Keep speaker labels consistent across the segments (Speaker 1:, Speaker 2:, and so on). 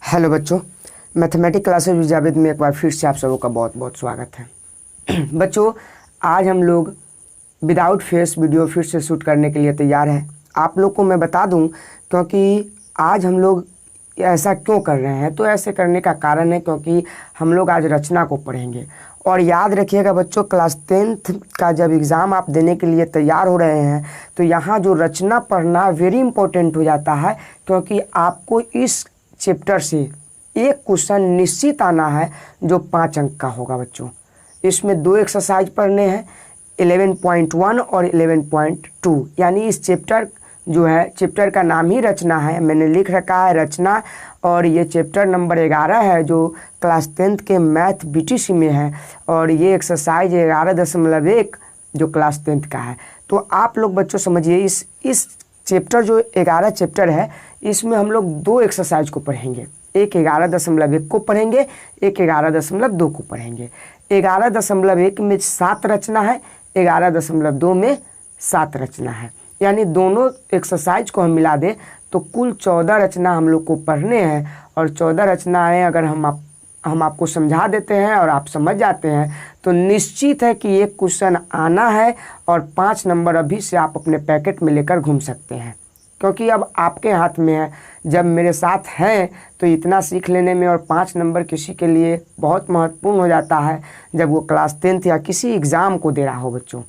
Speaker 1: Hello बच्चों, mathematics classes with Javed में एक बार फिर से आप सबों का बहुत बहुत स्वागत है। बच्चों, आज हम लोग विदाउट फेस वीडियो फिर से शूट करने के लिए तैयार हैं। आप लोग को मैं बता दूं, क्योंकि आज हम लोग ऐसा क्यों कर रहे हैं, तो ऐसे करने का कारण है क्योंकि हम लोग आज रचना को पढ़ेंगे। और याद रखिएगा बच्चों, क्लास 10th का जब एग्ज़ाम आप देने के लिए तैयार हो रहे हैं तो यहाँ जो रचना पढ़ना वेरी इंपॉर्टेंट हो जाता है, क्योंकि आपको इस चैप्टर से एक क्वेश्चन निश्चित आना है जो 5 अंक का होगा। बच्चों, इसमें 2 एक्सरसाइज पढ़ने हैं, 11.1 और 11.2। यानी इस चैप्टर जो है, चैप्टर का नाम ही रचना है, मैंने लिख रखा है रचना। और ये चैप्टर नंबर 11 है जो क्लास 10th के मैथ बीटीसी में है, और ये एक्सरसाइज 11.1 जो क्लास 10th का है। तो आप लोग बच्चों समझिए, इस चैप्टर जो 11 चैप्टर है, इसमें हम लोग 2 एक्सरसाइज को पढ़ेंगे। एक 11.1 को पढ़ेंगे, एक 11.2 को पढ़ेंगे। 11.1 में 7 रचना है, 11.2 में 7 रचना है। यानी दोनों एक्सरसाइज को हम मिला दें तो कुल 14 रचना हम लोग को पढ़ने हैं। और 14 रचनाएँ अगर हम आपको समझा देते हैं और आप समझ जाते हैं तो निश्चित है कि एक क्वेश्चन आना है, और 5 नंबर अभी से आप अपने पैकेट में लेकर घूम सकते हैं, क्योंकि अब आपके हाथ में है। जब मेरे साथ हैं तो इतना सीख लेने में और 5 नंबर किसी के लिए बहुत महत्वपूर्ण हो जाता है जब वो क्लास 10th या किसी एग्ज़ाम को दे रहा हो। बच्चों,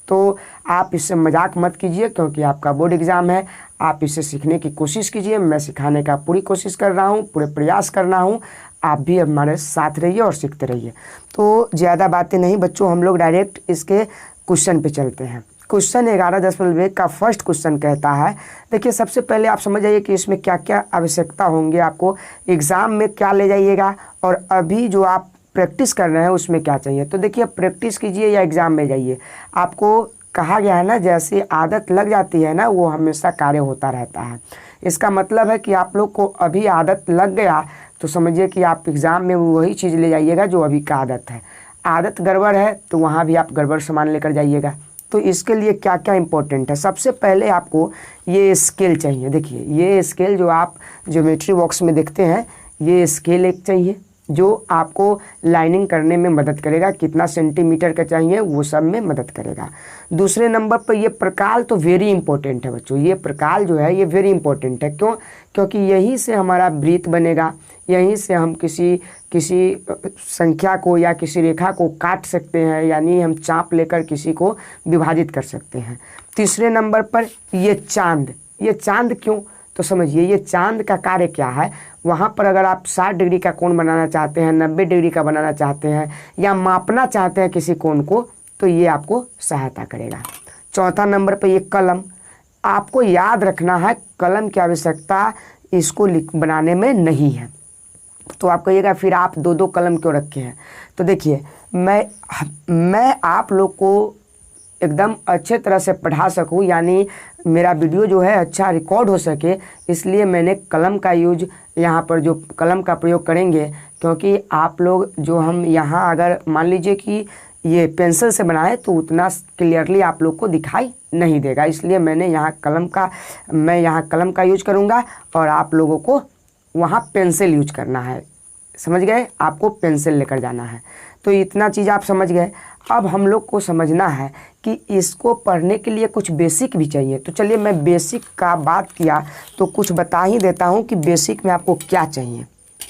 Speaker 1: तो आप इससे मजाक मत कीजिए, क्योंकि आपका बोर्ड एग्ज़ाम है। आप इसे सीखने की कोशिश कीजिए, मैं सिखाने का पूरी कोशिश कर रहा हूँ, पूरे प्रयास कर रहा हूँ। आप भी हमारे साथ रहिए और सीखते रहिए। तो ज़्यादा बातें नहीं बच्चों, हम लोग डायरेक्ट इसके क्वेश्चन पे चलते हैं। क्वेश्चन 11.1 का फर्स्ट क्वेश्चन कहता है, देखिए सबसे पहले आप समझ जाइए कि इसमें क्या क्या आवश्यकता होंगे, आपको एग्ज़ाम में क्या ले जाइएगा और अभी जो आप प्रैक्टिस कर रहे हैं उसमें क्या चाहिए। तो देखिए, प्रैक्टिस कीजिए या एग्ज़ाम में जाइए, आपको कहा गया है ना, जैसे आदत लग जाती है ना, वो हमेशा कार्य होता रहता है। इसका मतलब है कि आप लोग को अभी आदत लग गया तो समझिए कि आप एग्ज़ाम में वही चीज़ ले जाइएगा जो अभी का आदत है। आदत गड़बड़ है तो वहाँ भी आप गड़बड़ सामान लेकर जाइएगा। तो इसके लिए क्या क्या इंपॉर्टेंट है, सबसे पहले आपको ये स्केल चाहिए। देखिए, ये स्केल जो आप ज्योमेट्री बॉक्स में देखते हैं, ये स्केल एक चाहिए जो आपको लाइनिंग करने में मदद करेगा। कितना सेंटीमीटर का चाहिए वो सब में मदद करेगा। दूसरे नंबर पर ये प्रकाल तो वेरी इंपॉर्टेंट है बच्चों। ये प्रकाल जो है ये वेरी इंपॉर्टेंट है। क्यों? क्योंकि यहीं से हमारा वृत्त बनेगा, यहीं से हम किसी संख्या को या किसी रेखा को काट सकते हैं, यानी हम चाप लेकर किसी को विभाजित कर सकते हैं। तीसरे नंबर पर ये चांद क्यों? तो समझिए, ये चांद का कार्य क्या है। वहाँ पर अगर आप 60 डिग्री का कोण बनाना चाहते हैं, 90 डिग्री का बनाना चाहते हैं, या मापना चाहते हैं किसी कोण को, तो ये आपको सहायता करेगा। चौथा नंबर पर ये कलम, आपको याद रखना है कलम की आवश्यकता इसको बनाने में नहीं है। तो आप कहिएगा फिर आप 2-2 कलम क्यों रखे हैं। तो देखिए, मैं आप लोग को एकदम अच्छे तरह से पढ़ा सकूं, यानी मेरा वीडियो जो है अच्छा रिकॉर्ड हो सके, इसलिए मैंने कलम का यूज यहाँ पर जो कलम का प्रयोग करेंगे। क्योंकि आप लोग जो हम यहाँ अगर मान लीजिए कि ये पेंसिल से बनाए तो उतना क्लियरली आप लोग को दिखाई नहीं देगा, इसलिए मैं यहाँ कलम का यूज करूँगा और आप लोगों को वहाँ पेंसिल यूज करना है। समझ गए? आपको पेंसिल लेकर जाना है। तो इतना चीज़ आप समझ गए। अब हम लोग को समझना है कि इसको पढ़ने के लिए कुछ बेसिक भी चाहिए। तो चलिए, मैं बेसिक का बात किया तो कुछ बता ही देता हूँ कि बेसिक में आपको क्या चाहिए।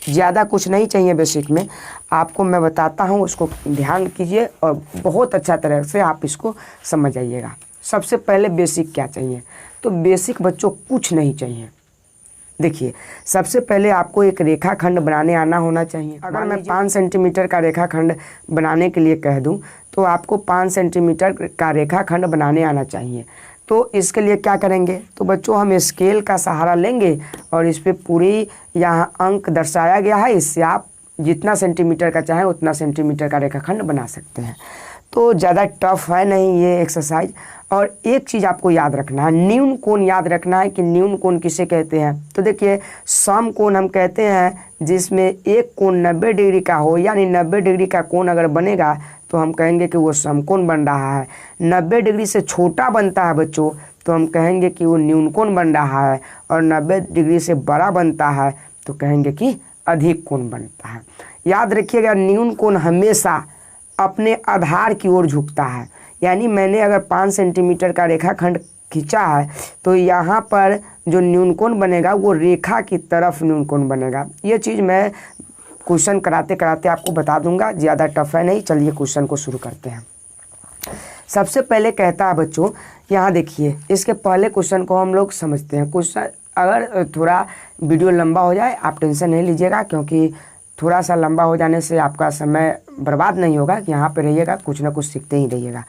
Speaker 1: ज़्यादा कुछ नहीं चाहिए बेसिक में, आपको मैं बताता हूँ, उसको ध्यान कीजिए और बहुत अच्छा तरह से आप इसको समझ जाइएगा। सबसे पहले बेसिक क्या चाहिए, तो बेसिक बच्चों कुछ नहीं चाहिए। देखिए, सबसे पहले आपको एक रेखाखंड बनाने आना होना चाहिए। अगर मैं 5 सेंटीमीटर का रेखाखंड बनाने के लिए कह दूं तो आपको 5 सेंटीमीटर का रेखाखंड बनाने आना चाहिए। तो इसके लिए क्या करेंगे, तो बच्चों हम स्केल का सहारा लेंगे और इस पर पूरी यहाँ अंक दर्शाया गया है, इससे आप जितना सेंटीमीटर का चाहें उतना सेंटीमीटर का रेखाखंड बना सकते हैं। तो ज़्यादा टफ है नहीं ये एक्सरसाइज। और एक चीज़ आपको याद रखना है, न्यून कोण याद रखना है कि न्यून कोण किसे कहते हैं। तो देखिए, सम कोण हम कहते हैं जिसमें एक कोण 90 डिग्री का हो, यानी 90 डिग्री का कोण अगर बनेगा तो हम कहेंगे कि वो समकोण बन रहा है। 90 डिग्री से छोटा बनता है बच्चों तो हम कहेंगे कि वो न्यून कोण बन रहा है, और 90 डिग्री से बड़ा बनता है तो कहेंगे कि अधिक कोण बनता है। याद रखिएगा, न्यून कोण हमेशा अपने आधार की ओर झुकता है। यानी मैंने अगर 5 सेंटीमीटर का रेखाखंड खींचा है तो यहाँ पर जो न्यून कोण बनेगा वो रेखा की तरफ न्यून कोण बनेगा। ये चीज़ मैं क्वेश्चन कराते कराते आपको बता दूंगा, ज़्यादा टफ है नहीं। चलिए क्वेश्चन को शुरू करते हैं। सबसे पहले कहता है बच्चों, यहाँ देखिए, इसके पहले क्वेश्चन को हम लोग समझते हैं। क्वेश्चन अगर थोड़ा वीडियो लंबा हो जाए आप टेंशन नहीं लीजिएगा, क्योंकि थोड़ा सा लंबा हो जाने से आपका समय बर्बाद नहीं होगा। कि यहाँ पे रहिएगा, कुछ ना कुछ सीखते ही रहिएगा।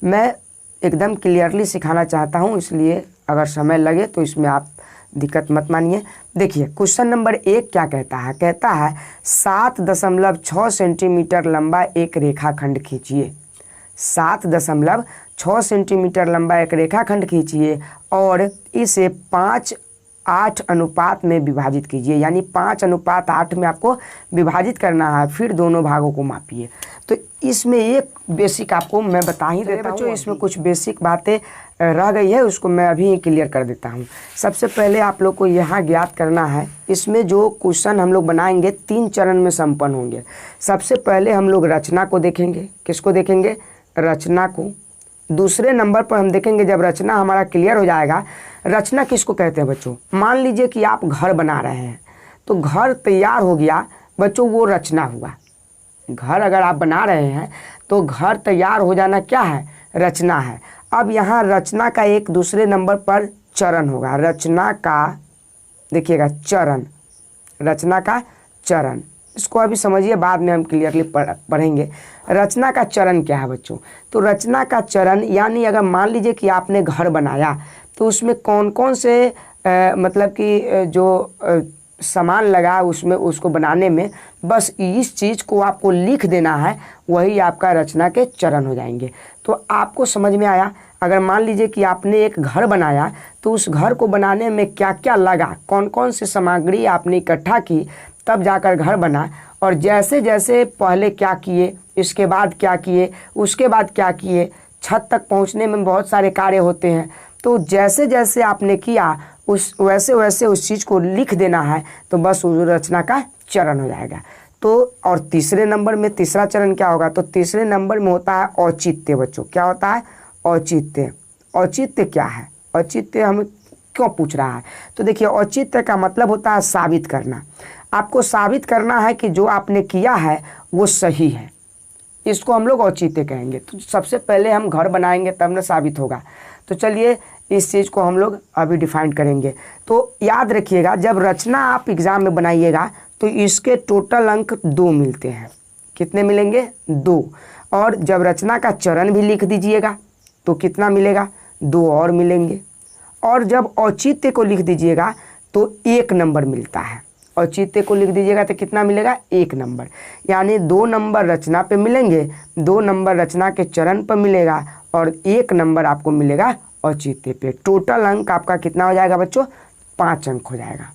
Speaker 1: मैं एकदम क्लियरली सिखाना चाहता हूँ, इसलिए अगर समय लगे तो इसमें आप दिक्कत मत मानिए। देखिए क्वेश्चन नंबर 1 क्या कहता है, कहता है 7.6 सेंटीमीटर लंबा एक रेखाखंड खींचिए। 7.6 सेंटीमीटर लंबा एक रेखाखंड खींचिए और इसे 5:8 अनुपात में विभाजित कीजिए। यानी 5:8 में आपको विभाजित करना है, फिर दोनों भागों को मापिए। तो इसमें एक बेसिक आपको मैं बता ही देता हूँ। इसमें कुछ बेसिक बातें रह गई है, उसको मैं अभी क्लियर कर देता हूँ। सबसे पहले आप लोग को यहाँ ज्ञात करना है, इसमें जो क्वेश्चन हम लोग बनाएंगे 3 चरण में संपन्न होंगे। सबसे पहले हम लोग रचना को देखेंगे। किसको देखेंगे? रचना को। दूसरे नंबर पर हम देखेंगे, जब रचना हमारा क्लियर हो जाएगा, रचना किसको कहते हैं बच्चों? मान लीजिए कि आप घर बना रहे हैं, तो घर तैयार हो गया बच्चों, वो रचना हुआ। घर अगर आप बना रहे हैं तो घर तैयार हो जाना क्या है? रचना है। अब यहाँ रचना का एक दूसरे नंबर पर चरण होगा। रचना का देखिएगा चरण, रचना का चरण, इसको अभी समझिए, बाद में हम क्लियरली पढ़ेंगे। रचना का चरण क्या है बच्चों? तो रचना का चरण यानी अगर मान लीजिए कि आपने घर बनाया तो उसमें कौन कौन से मतलब कि जो सामान लगा उसमें, उसको बनाने में, बस इस चीज़ को आपको लिख देना है, वही आपका रचना के चरण हो जाएंगे। तो आपको समझ में आया? अगर मान लीजिए कि आपने एक घर बनाया तो उस घर को बनाने में क्या क्या लगा, कौन कौन सी सामग्री आपने इकट्ठा की, तब जाकर घर बना। और जैसे जैसे पहले क्या किए, इसके बाद क्या किए, उसके बाद क्या किए, छत तक पहुंचने में बहुत सारे कार्य होते हैं। तो जैसे जैसे आपने किया उस वैसे वैसे उस चीज़ को लिख देना है, तो बस उस रचना का चरण हो जाएगा। तो और तीसरे नंबर में तीसरा चरण क्या होगा? तो तीसरे नंबर में होता है औचित्य बच्चों। क्या होता है? औचित्य। औचित्य क्या है? औचित्य हम क्यों पूछ रहा है? तो देखिए, औचित्य का मतलब होता है साबित करना। आपको साबित करना है कि जो आपने किया है वो सही है, इसको हम लोग औचित्य कहेंगे। तो सबसे पहले हम घर बनाएंगे तब न साबित होगा। तो चलिए इस चीज़ को हम लोग अभी डिफाइन करेंगे। तो याद रखिएगा, जब रचना आप एग्ज़ाम में बनाइएगा तो इसके टोटल अंक 2 मिलते हैं। कितने मिलेंगे? 2। और जब रचना का चरण भी लिख दीजिएगा तो कितना मिलेगा? 2 और मिलेंगे। और जब औचित्य को लिख दीजिएगा तो 1 नंबर मिलता है। औचित्य को लिख दीजिएगा तो कितना मिलेगा? 1 नंबर। यानी 2 नंबर रचना पे मिलेंगे, 2 नंबर रचना के चरण पर मिलेगा और 1 नंबर आपको मिलेगा औचित्य पे। टोटल अंक आपका कितना हो जाएगा बच्चों? 5 अंक हो जाएगा।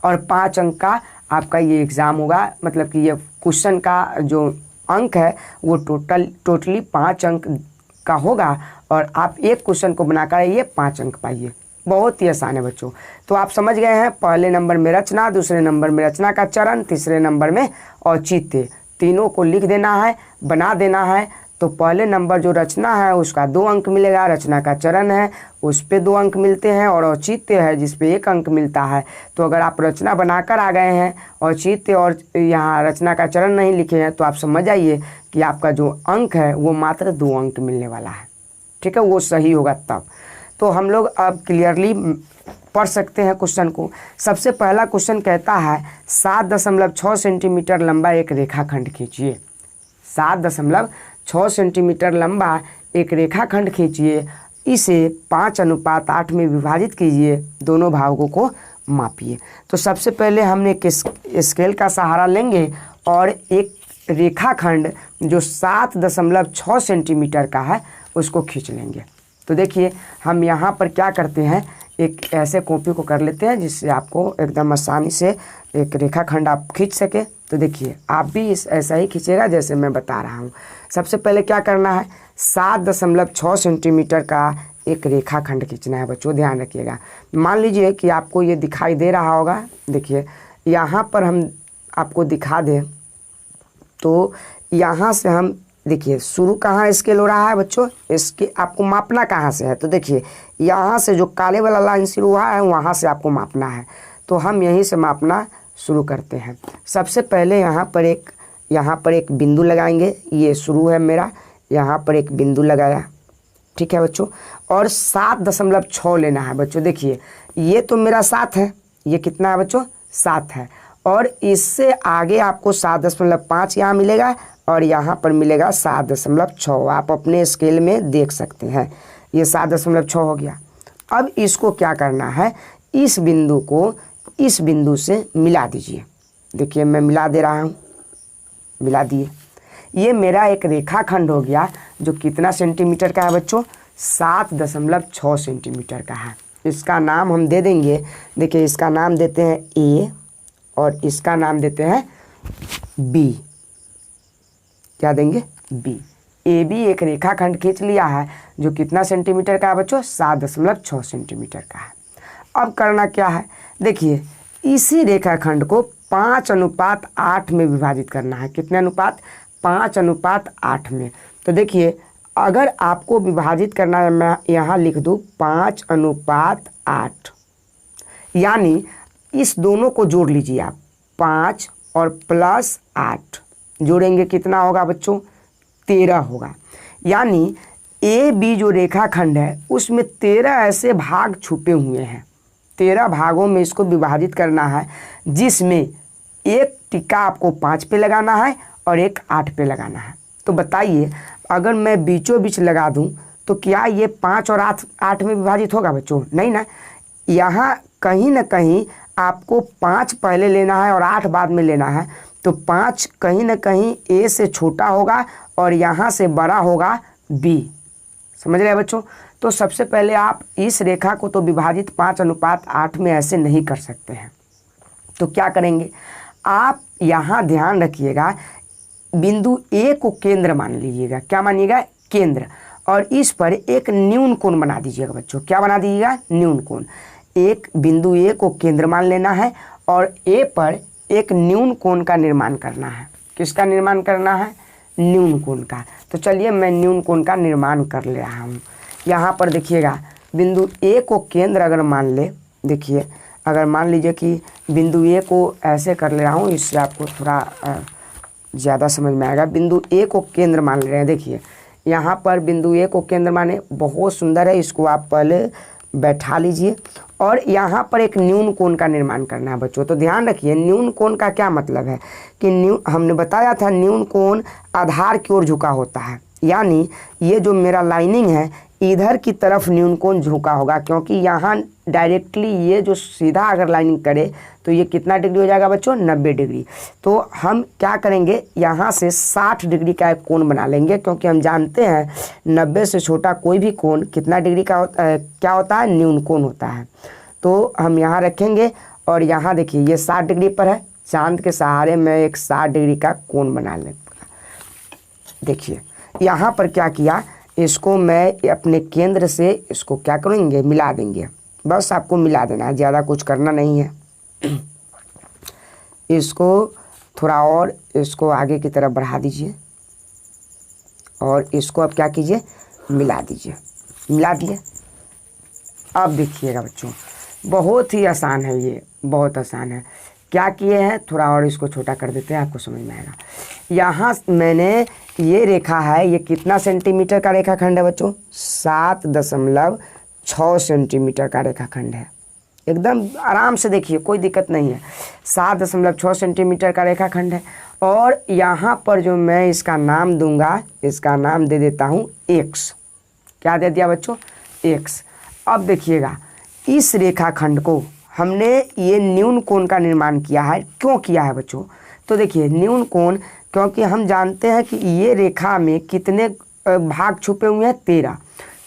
Speaker 1: और 5 अंक का आपका ये एग्ज़ाम होगा, मतलब कि ये क्वेश्चन का जो अंक है वो टोटली 5 अंक का होगा। और आप एक क्वेश्चन को बनाकर ये 5 अंक पाइए। बहुत ही आसान है बच्चों। तो आप समझ गए हैं, पहले नंबर में रचना, दूसरे नंबर में रचना का चरण, तीसरे नंबर में औचित्य। तीनों को लिख देना है, बना देना है। तो पहले नंबर जो रचना है उसका 2 अंक मिलेगा, रचना का चरण है उस पे 2 अंक मिलते हैं, और औचित्य है जिस पे 1 अंक मिलता है। तो अगर आप रचना बनाकर आ गए हैं, औचित्य और यहाँ रचना का चरण नहीं लिखे हैं, तो आप समझ जाइए कि आपका जो अंक है वो मात्र 2 अंक मिलने वाला है। ठीक है, वो सही होगा तब। तो हम लोग अब क्लियरली पढ़ सकते हैं क्वेश्चन को। सबसे पहला क्वेश्चन कहता है 7.6 सेंटीमीटर लंबा एक रेखाखंड खींचिए। 7.6 सेंटीमीटर लंबा एक रेखाखंड खींचिए, इसे 5:8 में विभाजित कीजिए, दोनों भागों को मापिए। तो सबसे पहले हमने किस स्केल का सहारा लेंगे और एक रेखाखंड जो 7.6 सेंटीमीटर का है उसको खींच लेंगे। तो देखिए हम यहाँ पर क्या करते हैं, एक ऐसे कॉपी को कर लेते हैं जिससे आपको एकदम आसानी से एक रेखाखंड आप खींच सके। तो देखिए आप भी ऐसा ही खींचेगा जैसे मैं बता रहा हूँ। सबसे पहले क्या करना है, 7.6 सेंटीमीटर का एक रेखाखंड खींचना है बच्चों, ध्यान रखिएगा। मान लीजिए कि आपको ये दिखाई दे रहा होगा, देखिए यहाँ पर हम आपको दिखा दें तो यहाँ से हम देखिए शुरू कहाँ स्केल हो रहा है बच्चों, इसके आपको मापना कहाँ से है, तो देखिए यहाँ से जो काले वाला लाइन शुरू हुआ है वहाँ से आपको मापना है। तो हम यहीं से मापना शुरू करते हैं। सबसे पहले यहाँ पर एक बिंदु लगाएंगे, ये शुरू है मेरा, यहाँ पर एक बिंदु लगाया, ठीक है बच्चों। और 7.6 लेना है बच्चों। देखिए ये तो मेरा 7 है, ये कितना है बच्चों 7 है, और इससे आगे आपको 7.5 यहाँ मिलेगा और यहाँ पर मिलेगा 7.6। आप अपने स्केल में देख सकते हैं, ये 7.6 हो गया। अब इसको क्या करना है, इस बिंदु को इस बिंदु से मिला दीजिए। देखिए मैं मिला दे रहा हूँ, मिला दिए। ये मेरा एक रेखाखंड हो गया जो कितना सेंटीमीटर का है बच्चों, 7.6 सेंटीमीटर का है। इसका नाम हम दे देंगे, देखिए इसका नाम देते हैं ए और इसका नाम देते हैं बी। क्या देंगे, बी। ए बी एक रेखाखंड खींच लिया है जो कितना सेंटीमीटर का है बच्चों, 7.6 सेंटीमीटर का है। अब करना क्या है, देखिए इसी रेखाखंड को 5:8 में विभाजित करना है। कितने अनुपात, 5:8 में। तो देखिए अगर आपको विभाजित करना है, मैं यहाँ लिख दूँ 5:8, यानी इस दोनों को जोड़ लीजिए आप, 5 और प्लस 8 जोड़ेंगे कितना होगा बच्चों, 13 होगा। यानी ए बी जो रेखाखंड है उसमें 13 ऐसे भाग छुपे हुए हैं। 13 भागों में इसको विभाजित करना है, जिसमें एक टिक्का आपको 5 पे लगाना है और एक 8 पे लगाना है। तो बताइए अगर मैं बीचों बीच लगा दूं तो क्या ये 5 और 8 में विभाजित होगा बच्चों, नहीं ना। यहाँ कहीं ना कहीं आपको 5 पहले लेना है और 8 बाद में लेना है, तो 5 कहीं ना कहीं ए से छोटा होगा और यहाँ से बड़ा होगा बी। समझ रहे बच्चों। तो सबसे पहले आप इस रेखा को तो विभाजित 5:8 में ऐसे नहीं कर सकते हैं। तो क्या करेंगे, आप यहाँ ध्यान रखिएगा, बिंदु ए को केंद्र मान लीजिएगा। क्या मानिएगा, केंद्र। और इस पर एक न्यून कोण बना दीजिएगा बच्चों। क्या बना दीजिएगा, न्यून कोण। एक बिंदु ए को केंद्र मान लेना है और ए पर एक न्यून कोण का निर्माण करना है। किसका निर्माण करना है, न्यून कोण का। तो चलिए मैं न्यून कोण का निर्माण कर ले रहा हूँ। यहाँ पर देखिएगा बिंदु ए को केंद्र अगर मान ले, देखिए अगर मान लीजिए कि बिंदु ए को ऐसे कर ले रहा हूँ, इससे आपको थोड़ा ज़्यादा समझ में आएगा। बिंदु ए को केंद्र मान ले रहे हैं, देखिए यहाँ पर बिंदु ए को केंद्र माने, बहुत सुंदर है। इसको आप पहले बैठा लीजिए और यहाँ पर एक न्यून कोण का निर्माण करना है बच्चों। तो ध्यान रखिए न्यून कोण का क्या मतलब है कि हमने बताया था न्यून कोण आधार की ओर झुका होता है, यानी ये जो मेरा लाइनिंग है इधर की तरफ न्यून कोण झुका होगा, क्योंकि यहाँ डायरेक्टली ये जो सीधा अगर लाइनिंग करे तो ये कितना डिग्री हो जाएगा बच्चों, 90 डिग्री। तो हम क्या करेंगे, यहाँ से 60 डिग्री का एक कोण बना लेंगे, क्योंकि हम जानते हैं 90 से छोटा कोई भी कोण कितना डिग्री का क्या होता है, न्यून कोण होता है। तो हम यहाँ रखेंगे और यहाँ देखिए ये 60 डिग्री पर है, चांद के सहारे मैं एक 60 डिग्री का कोण बना लेंगे। देखिए यहाँ पर क्या किया, इसको मैं अपने केंद्र से इसको क्या करेंगे, मिला देंगे। बस आपको मिला देना है, ज़्यादा कुछ करना नहीं है। इसको थोड़ा और इसको आगे की तरफ बढ़ा दीजिए और इसको अब क्या कीजिए, मिला दीजिए। मिला दिए। अब देखिएगा बच्चों बहुत ही आसान है, ये बहुत आसान है। क्या किए हैं, थोड़ा और इसको छोटा कर देते हैं, आपको समझ में आएगा। यहाँ मैंने ये रेखा है, ये कितना सेंटीमीटर का रेखाखंड है बच्चों, 7.6 सेंटीमीटर का रेखाखंड है। एकदम आराम से देखिए, कोई दिक्कत नहीं है। 7.6 सेंटीमीटर का रेखाखंड है और यहाँ पर जो मैं इसका नाम दूंगा, इसका नाम दे देता हूँ एक्स। क्या दे दिया बच्चों, एक्स। अब देखिएगा इस रेखाखंड को हमने ये न्यून कोण का निर्माण किया है। क्यों किया है बच्चों, तो देखिए न्यून कोण, क्योंकि हम जानते हैं कि ये रेखा में कितने भाग छुपे हुए हैं, 13।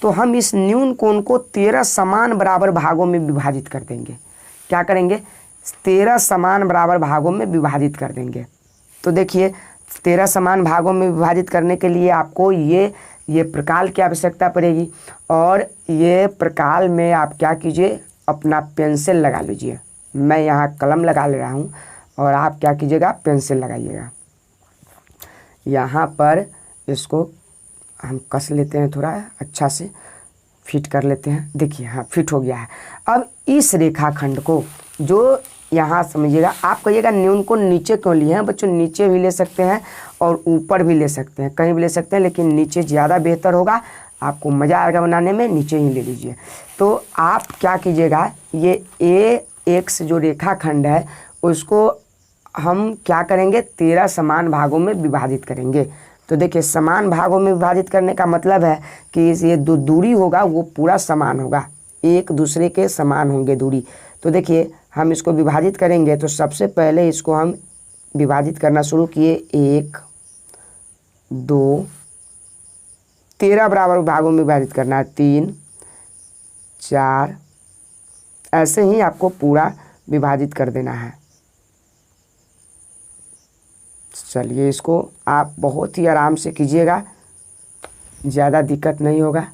Speaker 1: तो हम इस न्यून कोण को 13 समान बराबर भागों में विभाजित कर देंगे। क्या करेंगे, 13 समान बराबर भागों में विभाजित कर देंगे। तो देखिए 13 समान भागों में विभाजित करने के लिए आपको ये प्रकाल की आवश्यकता पड़ेगी, और ये प्रकाल में आप क्या कीजिए, अपना पेंसिल लगा लीजिए। मैं यहाँ कलम लगा ले रहा हूँ और आप क्या कीजिएगा, पेंसिल लगाइएगा। यहाँ पर इसको हम कस लेते हैं, थोड़ा अच्छा से फिट कर लेते हैं। देखिए हाँ फिट हो गया है। अब इस रेखाखंड को जो यहाँ समझिएगा, आप कहिएगा न्यून को नीचे क्यों लिए हैं बच्चों, नीचे भी ले सकते हैं और ऊपर भी ले सकते हैं, कहीं भी ले सकते हैं, लेकिन नीचे ज़्यादा बेहतर होगा, आपको मज़ा आएगा बनाने में, नीचे ही ले लीजिए। तो आप क्या कीजिएगा, ये AX जो रेखाखंड है उसको हम क्या करेंगे, 13 समान भागों में विभाजित करेंगे। तो देखिए समान भागों में विभाजित करने का मतलब है कि ये जो दूरी होगा वो पूरा समान होगा, एक दूसरे के समान होंगे दूरी। तो देखिए हम इसको विभाजित करेंगे, तो सबसे पहले इसको हम विभाजित करना शुरू किए, 1 2 13 बराबर भागों में विभाजित करना है, 3 4 ऐसे ही आपको पूरा विभाजित कर देना है। चलिए इसको आप बहुत ही आराम से कीजिएगा, ज़्यादा दिक्कत नहीं होगा।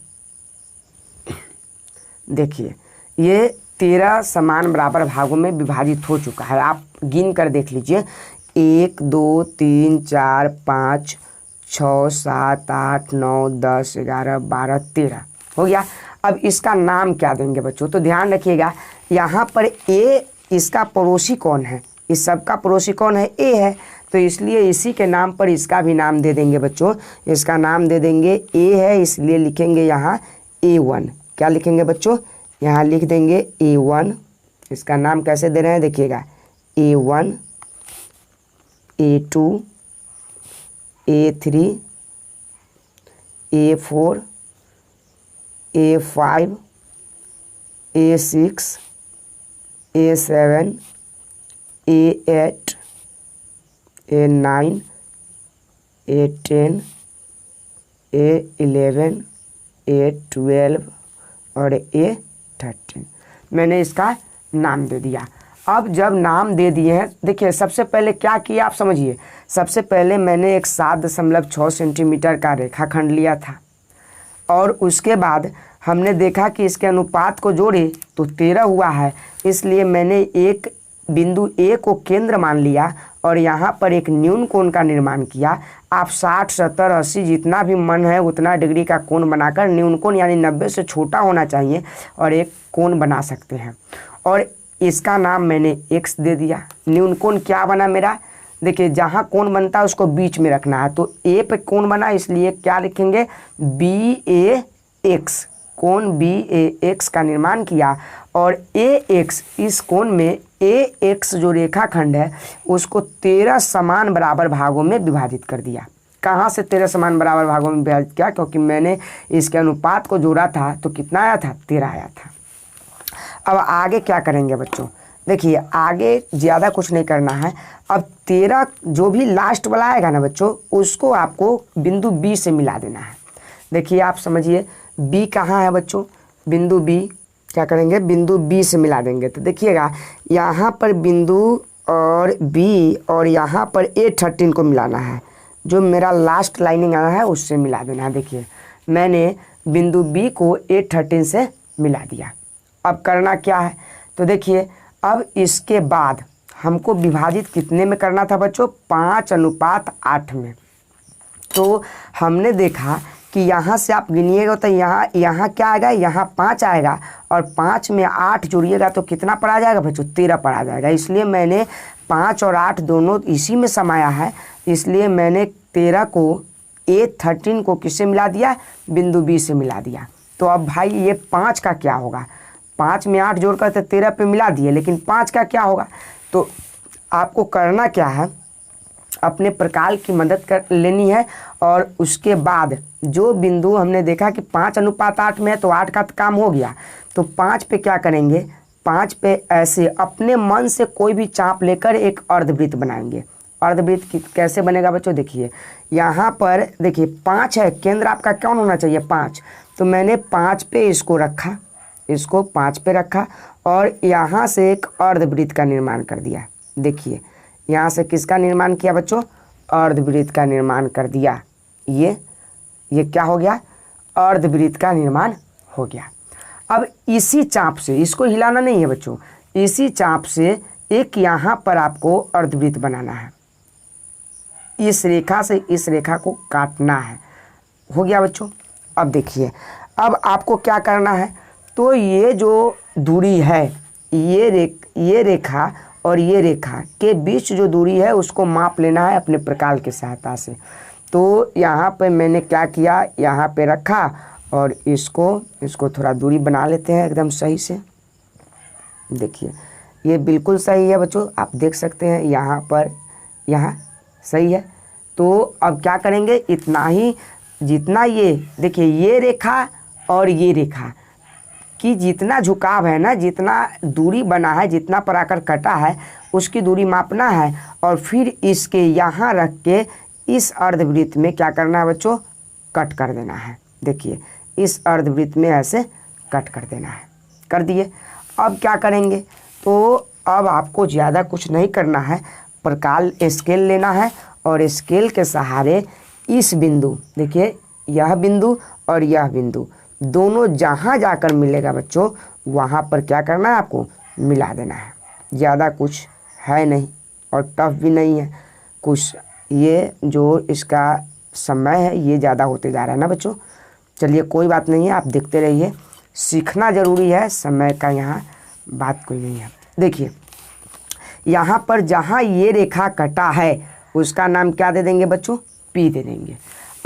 Speaker 1: देखिए ये 13 समान बराबर भागों में विभाजित हो चुका है, आप गिन कर देख लीजिए, 1 2 3 4 5 6 7 8 9 10 11 12 13 हो गया। अब इसका नाम क्या देंगे बच्चों, तो ध्यान रखिएगा यहाँ पर ए इसका पड़ोसी कौन है, इस सब का पड़ोसी कौन है, ए है, तो इसलिए इसी के नाम पर इसका भी नाम दे देंगे बच्चों। इसका नाम दे देंगे ए है, इसलिए लिखेंगे यहाँ A1। क्या लिखेंगे बच्चों, यहाँ लिख देंगे A1। इसका नाम कैसे दे रहे हैं देखिएगा, A1 A2 A3 A4 A5 A6 A7 A8 A9 A10 A11 A12 और A13 मैंने इसका नाम दे दिया। अब जब नाम दे दिए हैं, देखिए सबसे पहले क्या किया आप समझिए, सबसे पहले मैंने एक 7.6 सेंटीमीटर का रेखाखंड लिया था और उसके बाद हमने देखा कि इसके अनुपात को जोड़े तो 13 हुआ है, इसलिए मैंने एक बिंदु A को केंद्र मान लिया और यहाँ पर एक न्यून कोण का निर्माण किया। आप 60 70 80 जितना भी मन है उतना डिग्री का कोण बनाकर न्यून कोण यानी 90 से छोटा होना चाहिए और एक कोण बना सकते हैं, और इसका नाम मैंने X दे दिया। न्यून कोण क्या बना मेरा, देखिए जहाँ कोण बनता है उसको बीच में रखना है, तो A पे कोण बना इसलिए क्या लिखेंगे, BAX, कोण BAX का निर्माण किया और AX इस कोण में AX जो रेखाखंड है उसको 13 समान बराबर भागों में विभाजित कर दिया। कहाँ से 13 समान बराबर भागों में विभाजित किया, क्योंकि मैंने इसके अनुपात को जोड़ा था तो कितना आया था, 13 आया था। अब आगे क्या करेंगे बच्चों, देखिए आगे ज़्यादा कुछ नहीं करना है। अब 13 जो भी लास्ट वाला आएगा ना बच्चों उसको आपको बिंदु B से मिला देना है। देखिए आप समझिए B कहाँ है बच्चों, बिंदु B क्या करेंगे, बिंदु B से मिला देंगे। तो देखिएगा यहाँ पर बिंदु और B और यहाँ पर A13 को मिलाना है, जो मेरा लास्ट लाइनिंग आना है उससे मिला देना है। देखिए मैंने बिंदु B को A13 से मिला दिया। अब करना क्या है, तो देखिए अब इसके बाद हमको विभाजित कितने में करना था बच्चों, 5:8 में। तो हमने देखा कि यहाँ से आप गिनिएगा तो यहाँ क्या आएगा, यहाँ 5 आएगा और 5 में 8 जोड़िएगा तो कितना पर आ जाएगा बच्चों, 13 पर आ जाएगा। इसलिए मैंने 5 और 8 दोनों इसी में समाया है, इसलिए मैंने 13 को A13 को किससे मिला दिया, बिंदु B से मिला दिया। तो अब भाई ये 5 का क्या होगा, 5 में 8 जोड़कर तो 13 पे मिला दिए, लेकिन 5 का क्या होगा। तो आपको करना क्या है, अपने प्रकार की मदद कर लेनी है और उसके बाद जो बिंदु हमने देखा कि 5:8 में है तो 8 का काम हो गया, तो 5 पे क्या करेंगे, 5 पे ऐसे अपने मन से कोई भी चाप लेकर एक अर्धवृत्त बनाएंगे। अर्धवृत्त कैसे बनेगा बच्चों, देखिए यहाँ पर देखिए 5 है, केंद्र आपका कौन होना चाहिए, 5। तो मैंने 5 पे इसको रखा, इसको 5 पे रखा और यहाँ से एक अर्धवृत्त का निर्माण कर दिया। देखिए यहाँ से किसका निर्माण किया बच्चों, अर्धवृत्त का निर्माण कर दिया। ये क्या हो गया, अर्धवृत्त का निर्माण हो गया। अब इसी चाप से, इसको हिलाना नहीं है बच्चों, इसी चाप से एक यहाँ पर आपको अर्धवृत्त बनाना है। इस रेखा से इस रेखा को काटना है। हो गया बच्चों। अब देखिए, अब आपको क्या करना है, तो ये जो दूरी है, ये रेखा और ये रेखा के बीच जो दूरी है उसको माप लेना है अपने प्रकार की सहायता से। तो यहाँ पे मैंने क्या किया, यहाँ पे रखा और इसको थोड़ा दूरी बना लेते हैं एकदम सही से। देखिए ये बिल्कुल सही है बच्चों, आप देख सकते हैं यहाँ पर, यहाँ सही है। तो अब क्या करेंगे, इतना ही, जितना ये देखिए ये रेखा और ये रेखा कि जितना झुकाव है ना, जितना दूरी बना है, जितना पर आकर कटा है उसकी दूरी मापना है और फिर इसके यहाँ रख के इस अर्धवृत्त में क्या करना है बच्चों, कट कर देना है। देखिए इस अर्धवृत्त में ऐसे कट कर देना है। कर दिए। अब क्या करेंगे, तो अब आपको ज़्यादा कुछ नहीं करना है, प्रकार स्केल लेना है और स्केल के सहारे इस बिंदु, देखिए यह बिंदु और यह बिंदु दोनों जहाँ जाकर मिलेगा बच्चों वहाँ पर क्या करना है, आपको मिला देना है। ज़्यादा कुछ है नहीं और टफ भी नहीं है कुछ। ये जो इसका समय है ये ज़्यादा होते जा रहा है ना बच्चों। चलिए कोई बात नहीं है, आप देखते रहिए, सीखना ज़रूरी है, समय का यहाँ बात कोई नहीं है। देखिए यहाँ पर जहाँ ये रेखा कटा है उसका नाम क्या दे देंगे बच्चों, पी दे देंगे।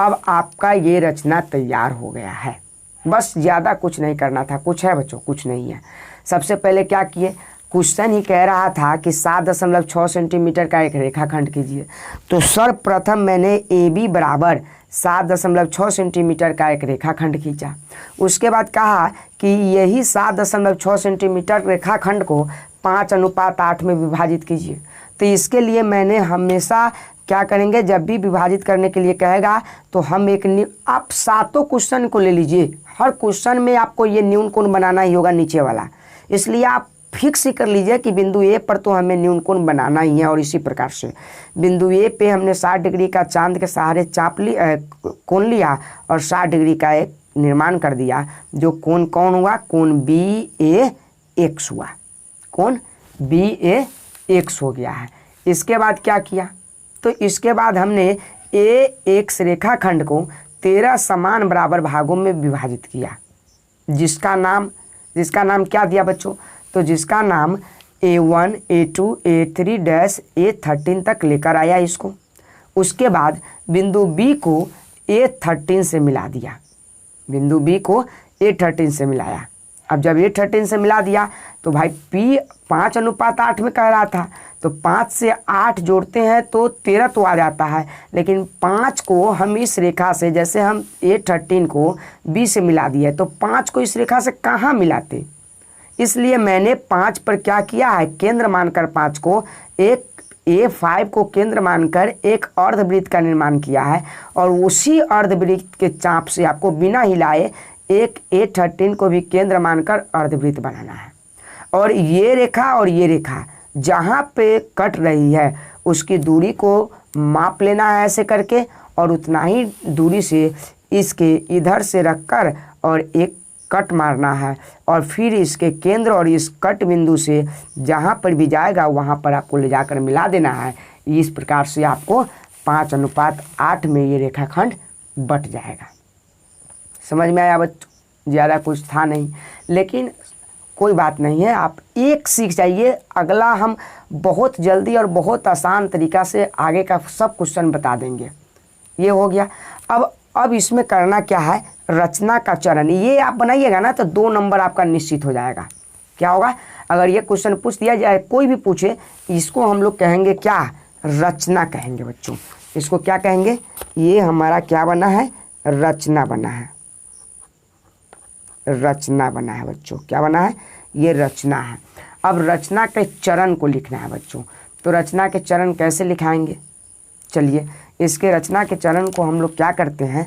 Speaker 1: अब आपका ये रचना तैयार हो गया है। बस ज़्यादा कुछ नहीं करना था। कुछ है बच्चों, कुछ नहीं है। सबसे पहले क्या किए, क्वेश्चन ही कह रहा था कि 7.6 सेंटीमीटर का एक रेखाखंड कीजिए। तो सर्वप्रथम मैंने ए बी बराबर 7.6 सेंटीमीटर का एक रेखाखंड खींचा। उसके बाद कहा कि यही 7.6 सेंटीमीटर रेखाखंड को 5:8 में विभाजित कीजिए। तो इसके लिए मैंने हमेशा क्या करेंगे, जब भी विभाजित करने के लिए कहेगा तो हम आप सातों क्वेश्चन को ले लीजिए, हर क्वेश्चन में आपको ये न्यून कोण बनाना ही होगा नीचे वाला। इसलिए आप फिक्स ही कर लीजिए कि बिंदु ए पर तो हमें न्यून कोण बनाना ही है। और इसी प्रकार से बिंदु ए पे हमने 60 डिग्री का चांद के सहारे कोण लिया और 60 डिग्री का एक निर्माण कर दिया। जो कोण कौन हुआ, कोण BAX हुआ, कोण BAX हो गया है। इसके बाद क्या किया, तो इसके बाद हमने AX रेखाखंड को 13 समान बराबर भागों में विभाजित किया, जिसका नाम क्या दिया बच्चों, तो जिसका नाम A1 A2 A3 A13 तक लेकर आया इसको। उसके बाद बिंदु B को A13 से मिला दिया, बिंदु B को A13 से मिलाया। अब जब A13 से मिला दिया तो भाई P 5:8 में कह रहा था, तो 5 से 8 जोड़ते हैं तो 13 तो आ जाता है, लेकिन 5 को हम इस रेखा से, जैसे हम A13 को B से मिला दिया तो 5 को इस रेखा से कहाँ मिलाते, इसलिए मैंने 5 पर क्या किया है, केंद्र मानकर 5 को, एक A5 को केंद्र मानकर एक अर्धवृत्त का निर्माण किया है और उसी अर्धवृत्त के चाप से आपको बिना हिलाए एक A13 को भी केंद्र मानकर अर्धवृत्त बनाना है। और ये रेखा जहाँ पे कट रही है उसकी दूरी को माप लेना है ऐसे करके, और उतना ही दूरी से इसके इधर से रखकर और एक कट मारना है और फिर इसके केंद्र और इस कट बिंदु से जहाँ पर भी जाएगा वहाँ पर आपको ले जाकर मिला देना है। इस प्रकार से आपको 5:8 में ये रेखाखंड बट जाएगा। समझ में आया बच्चों, ज़्यादा कुछ था नहीं, लेकिन कोई बात नहीं है, आप एक सीख जाइए, अगला हम बहुत जल्दी और बहुत आसान तरीक़ा से आगे का सब क्वेश्चन बता देंगे। ये हो गया। अब इसमें करना क्या है, रचना का चरण, ये आप बनाइएगा ना तो 2 नंबर आपका निश्चित हो जाएगा। क्या होगा, अगर ये क्वेश्चन पूछ दिया जाए, कोई भी पूछे, इसको हम लोग कहेंगे क्या, रचना कहेंगे बच्चों। इसको क्या कहेंगे, ये हमारा क्या बना है, रचना बना है, रचना बना है बच्चों। क्या बना है, ये रचना है। अब रचना के चरण को लिखना है बच्चों, तो रचना के चरण कैसे लिखाएंगे, चलिए इसके रचना के चरण को हम लोग क्या करते हैं,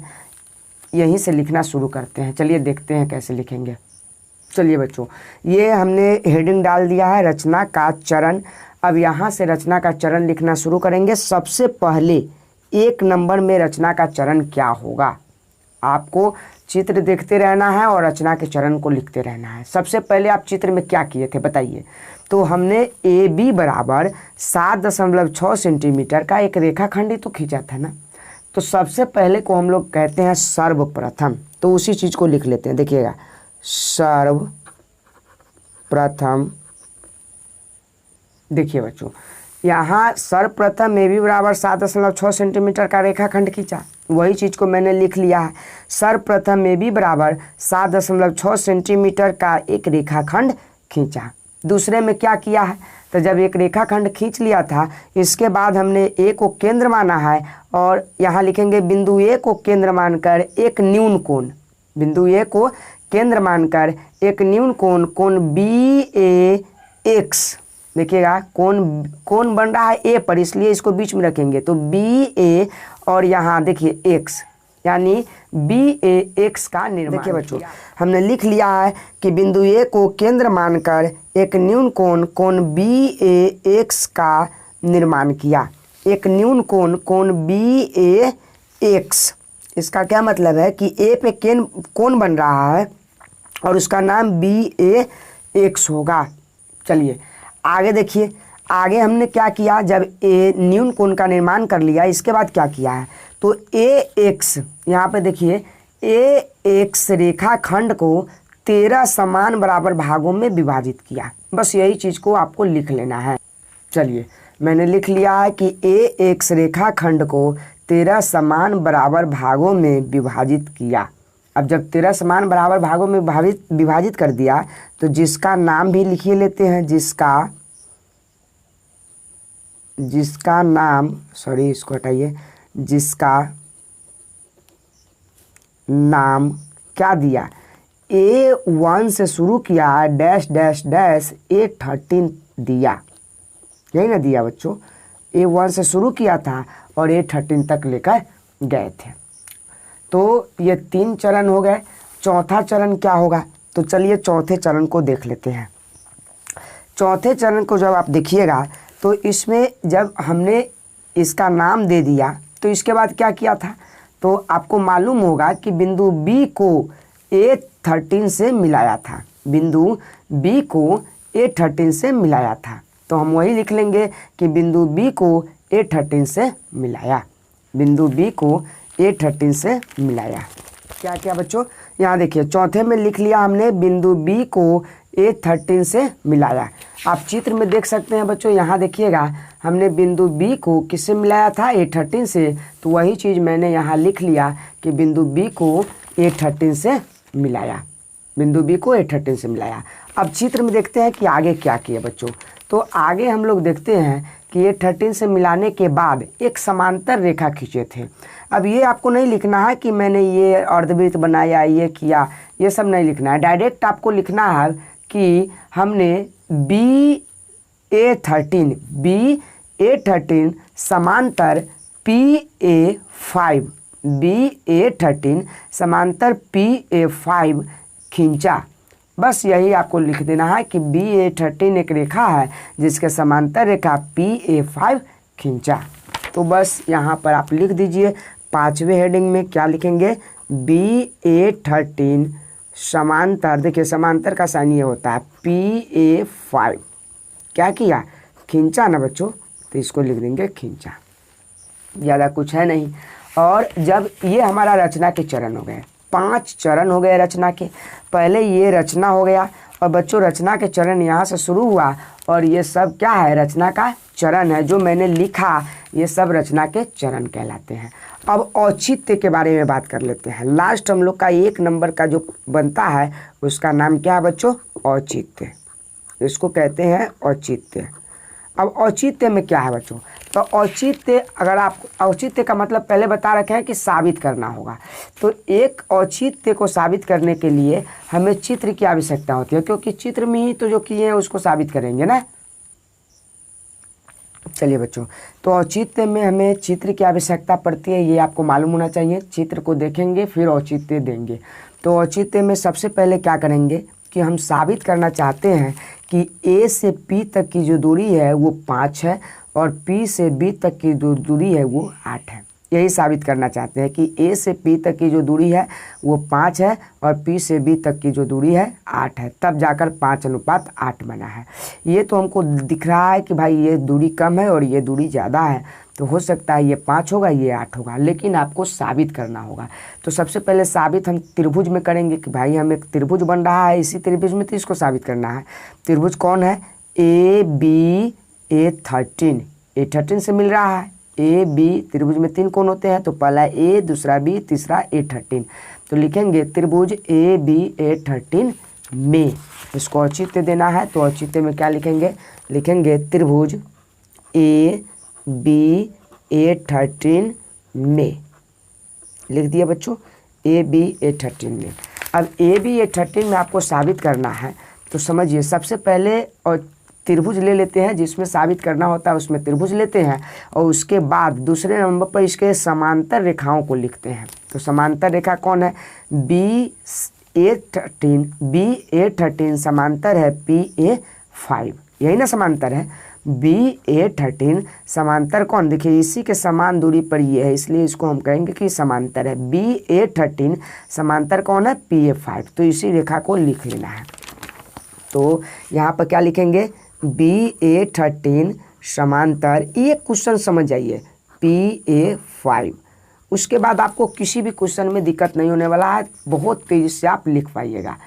Speaker 1: यहीं से लिखना शुरू करते हैं। चलिए देखते हैं कैसे लिखेंगे। चलिए बच्चों, ये हमने हेडिंग डाल दिया है रचना का चरण। अब यहाँ से रचना का चरण लिखना शुरू करेंगे। सबसे पहले 1 नंबर में रचना का चरण क्या होगा, आपको चित्र देखते रहना है और रचना के चरण को लिखते रहना है। सबसे पहले आप चित्र में क्या किए थे बताइए, तो हमने ए बी बराबर 7.6 सेंटीमीटर का एक रेखाखंड ही तो खींचा था ना। तो सबसे पहले को हम लोग कहते हैं सर्वप्रथम, तो उसी चीज़ को लिख लेते हैं। देखिएगा सर्वप्रथम, देखिए बच्चों यहाँ सर्वप्रथम ए बी बराबर 7.6 सेंटीमीटर का रेखाखंड खींचा, वही चीज़ को मैंने लिख लिया है। सर्वप्रथम ए बी बराबर 7.6 सेंटीमीटर का एक रेखाखंड खींचा। दूसरे में क्या किया है, तो जब एक रेखाखंड खींच लिया था, इसके बाद हमने ए को केंद्र माना है और यहाँ लिखेंगे बिंदु ए को केंद्र मानकर एक न्यून कोण, बिंदु ए को केंद्र मानकर एक न्यून कोण, कोण बी ए एक्स, देखिएगा कोण बन रहा है ए पर, इसलिए इसको बीच में रखेंगे। तो बी ए और यहाँ देखिए एक्स, यानी बी ए एक्स का निर्माण। देखिए बच्चों हमने लिख लिया है कि बिंदु ए को केंद्र मानकर एक न्यून कोण, कोण बी ए एक्स का निर्माण किया। एक न्यून कोण, कोण बी ए एक्स, इसका क्या मतलब है कि ए पे कोण बन रहा है और उसका नाम बी ए एक्स होगा। चलिए आगे देखिए, आगे हमने क्या किया, जब ए न्यून कोण का निर्माण कर लिया, इसके बाद क्या किया है, तो ए एक्स, यहाँ पे देखिए ए एक्स रेखाखंड को 13 समान बराबर भागों में विभाजित किया। बस यही चीज़ को आपको लिख लेना है। चलिए मैंने लिख लिया है कि ए एक्स रेखाखंड को 13 समान बराबर भागों में विभाजित किया। अब जब 13 समान बराबर भागों में विभाजित कर दिया, तो जिसका नाम भी लिखिए लेते हैं, जिसका नाम, सॉरी इसको हटाइए, जिसका नाम क्या दिया, A1 से शुरू किया, डैश डैश डैश A13 दिया, यही ना दिया बच्चों। A1 से शुरू किया था और A13 तक लेकर गए थे। तो ये 3 चरण हो गए। चौथा चरण क्या होगा, तो चलिए चौथे चरण को देख लेते हैं। चौथे चरण को जब आप देखिएगा, तो इसमें जब हमने इसका नाम दे दिया, तो इसके बाद क्या किया था, तो आपको मालूम होगा कि बिंदु बी को A13 से मिलाया था, बिंदु बी को A13 से मिलाया था। तो हम वही लिख लेंगे कि बिंदु बी को A13 से मिलाया, बिंदु बी को A13 से मिलाया। क्या क्या बच्चों, यहाँ देखिए चौथे में लिख लिया हमने बिंदु बी को A13 से मिलाया। आप चित्र में देख सकते हैं बच्चों, यहाँ देखिएगा हमने बिंदु बी को किससे मिलाया था, A13 से। तो वही चीज़ मैंने यहाँ लिख लिया कि बिंदु बी को A13 से मिलाया, बिंदु बी को A13 से मिलाया। अब चित्र में देखते हैं कि आगे क्या किए बच्चों। तो आगे हम लोग देखते हैं कि A13 से मिलाने के बाद एक समांतर रेखा खींचे थे। अब ये आपको नहीं लिखना है कि मैंने ये अर्धवृत्त बनाया, ये किया, ये सब नहीं लिखना है। डायरेक्ट आपको लिखना है कि हमने BA13 समांतर PA5, BA13 समांतर PA5 खींचा। बस यही आपको लिख देना है कि BA13 एक रेखा है जिसके समांतर रेखा PA5 खींचा। तो बस यहाँ पर आप लिख दीजिए, 5वें हेडिंग में क्या लिखेंगे, BA13 समांतर, देखिए समांतर का साइन ये होता है PA5, क्या किया, खींचा ना बच्चों, तो इसको लिख देंगे खींचा, ज़्यादा कुछ है नहीं। और जब ये हमारा रचना के चरण हो गए, 5 चरण हो गए रचना के। पहले ये रचना हो गया और बच्चों रचना के चरण यहाँ से शुरू हुआ और ये सब क्या है, रचना का चरण है। जो मैंने लिखा ये सब रचना के चरण कहलाते हैं। अब औचित्य के बारे में बात कर लेते हैं। लास्ट हम लोग का 1 नंबर का जो बनता है उसका नाम क्या है बच्चों, औचित्य, इसको कहते हैं औचित्य। अब औचित्य में क्या है बच्चों, तो औचित्य, अगर आप औचित्य का मतलब पहले बता रखे हैं कि साबित करना होगा। तो एक औचित्य को साबित करने के लिए हमें चित्र की आवश्यकता होती है, क्योंकि चित्र में ही तो जो किए हैं उसको साबित करेंगे ना। चलिए बच्चों, तो औचित्य में हमें चित्र की आवश्यकता पड़ती है, ये आपको मालूम होना चाहिए। चित्र को देखेंगे फिर औचित्य देंगे। तो औचित्य में सबसे पहले क्या करेंगे कि हम साबित करना चाहते हैं कि A से P तक की जो दूरी है वो 5 है और P से B तक की जो दूरी है वो 8 है। यही साबित करना चाहते हैं कि ए से पी तक की जो दूरी है वो 5 है और पी से बी तक की जो दूरी है 8 है, तब जाकर 5:8 बना है। ये तो हमको दिख रहा है कि भाई ये दूरी कम है और ये दूरी ज़्यादा है, तो हो सकता है ये 5 होगा ये 8 होगा, लेकिन आपको साबित करना होगा। तो सबसे पहले साबित हम त्रिभुज में करेंगे कि भाई हम एक त्रिभुज बन रहा है, इसी त्रिभुज में तो इसको साबित करना है। त्रिभुज कौन है? A13 A13 से मिल रहा है। ए बी त्रिभुज में 3 कोण होते हैं, तो पहला ए, दूसरा बी, तीसरा A13। तो लिखेंगे त्रिभुज AB A13 में, इसको औचित्य देना है, तो औचित्य में क्या लिखेंगे? लिखेंगे त्रिभुज AB A13 में, लिख दिया बच्चों, AB A13 में। अब AB A13 में आपको साबित करना है, तो समझिए सबसे पहले और त्रिभुज ले लेते हैं, जिसमें साबित करना होता है उसमें त्रिभुज लेते हैं, और उसके बाद दूसरे नंबर पर इसके समांतर रेखाओं को लिखते हैं। तो समांतर रेखा कौन है? BA13 समांतर है PA5, यही ना समांतर है। BA13 समांतर कौन? देखिए इसी के समान दूरी पर ये है, इसलिए इसको हम कहेंगे कि समांतर है। BA13 समांतर कौन है? PA5। तो इसी रेखा को लिख लेना है। तो यहाँ पर क्या लिखेंगे? BA13 समांतर, एक क्वेश्चन समझ जाइए, PA5। उसके बाद आपको किसी भी क्वेश्चन में दिक्कत नहीं होने वाला है, बहुत तेज़ी से आप लिख पाइएगा।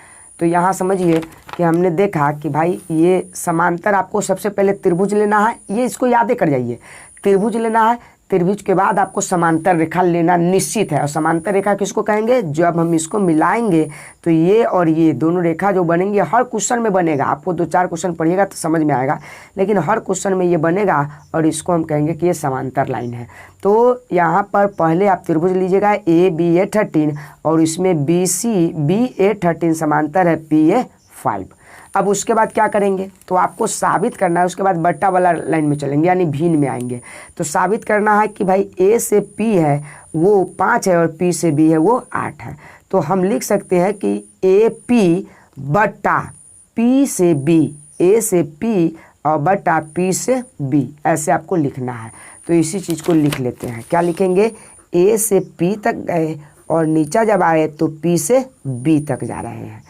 Speaker 1: तो यहाँ समझिए कि हमने देखा कि भाई ये समांतर, आपको सबसे पहले त्रिभुज लेना है, ये इसको याद कर जाइए, त्रिभुज लेना है। त्रिभुज के बाद आपको समांतर रेखा लेना निश्चित है। और समांतर रेखा किसको कहेंगे? जब हम इसको मिलाएंगे तो ये और ये दोनों रेखा जो बनेंगे, हर क्वेश्चन में बनेगा, आपको 2-4 क्वेश्चन पढ़िएगा तो समझ में आएगा, लेकिन हर क्वेश्चन में ये बनेगा और इसको हम कहेंगे कि ये समांतर लाइन है। तो यहाँ पर पहले आप त्रिभुज लीजिएगा ABA13 और इसमें BA13 समांतर है PA5। अब उसके बाद क्या करेंगे? तो आपको साबित करना है, उसके बाद बट्टा वाला लाइन में चलेंगे, यानी भिन्न में आएंगे। तो साबित करना है कि भाई A से P है वो 5 है और P से B है वो 8 है। तो हम लिख सकते हैं कि AP बट्टा P से B, A से P और बट्टा P से B, ऐसे आपको लिखना है। तो इसी चीज़ को लिख लेते हैं। क्या लिखेंगे? A से P तक गए और नीचा जब आए तो P से B तक जा रहे हैं,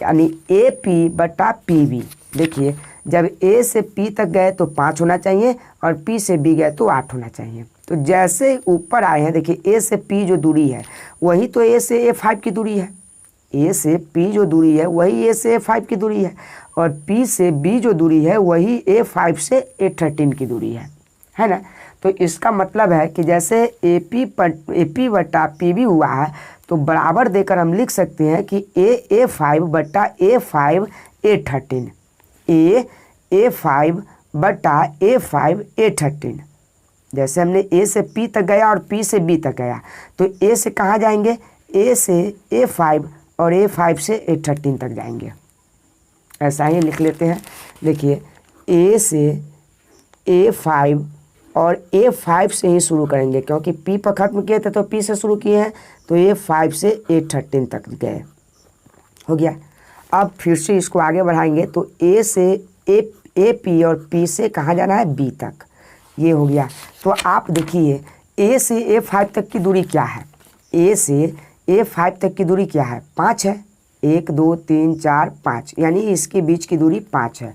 Speaker 1: यानी AP बटा PB। देखिए जब A से P तक गए तो 5 होना चाहिए और P से B गए तो 8 होना चाहिए। तो जैसे ऊपर आए हैं, देखिए A से P जो दूरी है वही तो A से A5 की दूरी है। A से P जो दूरी है वही A से A5 की दूरी है, और P से B जो दूरी है वही A5 से A13 की दूरी है ना। तो इसका मतलब है कि जैसे AP बटा PB हुआ है, तो बराबर देकर हम लिख सकते हैं कि A5 बटा A5 A13, A5 बटा A5 A13। जैसे हमने A से P तक गया और P से B तक गया, तो A से कहाँ जाएंगे? A से A5 और A5 से A13 तक जाएंगे। ऐसा ही लिख लेते हैं। देखिए A से A5 और A5 से ही शुरू करेंगे, क्योंकि P पर ख़त्म किए थे तो P से शुरू किए हैं, तो A5 से A13 तक गए, हो गया। अब फिर से इसको आगे बढ़ाएंगे तो A से AP और P से कहाँ जाना है? B तक, ये हो गया। तो आप देखिए A से A5 तक की दूरी क्या है? A से A5 तक की दूरी क्या है? 5 है। 1 2 3 4 5, यानी इसके बीच की दूरी 5 है।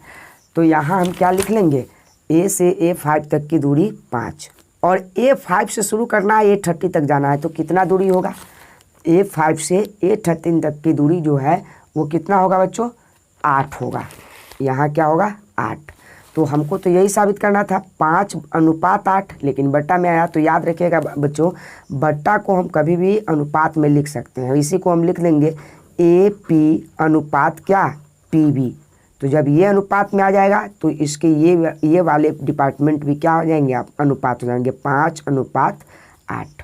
Speaker 1: तो यहाँ हम क्या लिख लेंगे? A से A5 तक की दूरी 5, और A5 से शुरू करना है, A30 तक जाना है, तो कितना दूरी होगा? A5 से A13 तक की दूरी जो है वो कितना होगा बच्चों? 8 होगा। यहाँ क्या होगा? 8। तो हमको तो यही साबित करना था, 5:8, लेकिन बट्टा में आया। तो याद रखिएगा बच्चों, बट्टा को हम कभी भी अनुपात में लिख सकते हैं। इसी को हम लिख लेंगे AP अनुपात क्या? PB। तो जब ये अनुपात में आ जाएगा तो इसके ये वाले डिपार्टमेंट भी क्या हो जाएंगे? आप अनुपात हो जाएंगे, 5:8।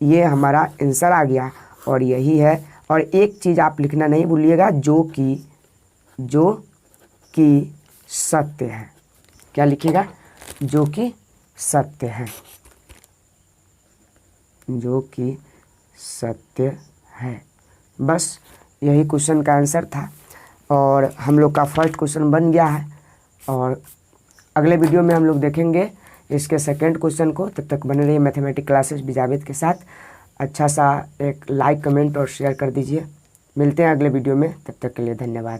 Speaker 1: ये हमारा आंसर आ गया, और यही है। और एक चीज़ आप लिखना नहीं भूलिएगा, जो कि सत्य है। क्या लिखिएगा? जो कि सत्य है, जो कि सत्य है। बस यही क्वेश्चन का आंसर था, और हम लोग का फर्स्ट क्वेश्चन बन गया है। और अगले वीडियो में हम लोग देखेंगे इसके सेकंड क्वेश्चन को। तब तक बने रहिए मैथमेटिक्स क्लासेस विद जावेद के साथ। अच्छा सा एक लाइक कमेंट और शेयर कर दीजिए। मिलते हैं अगले वीडियो में, तब तक के लिए धन्यवाद।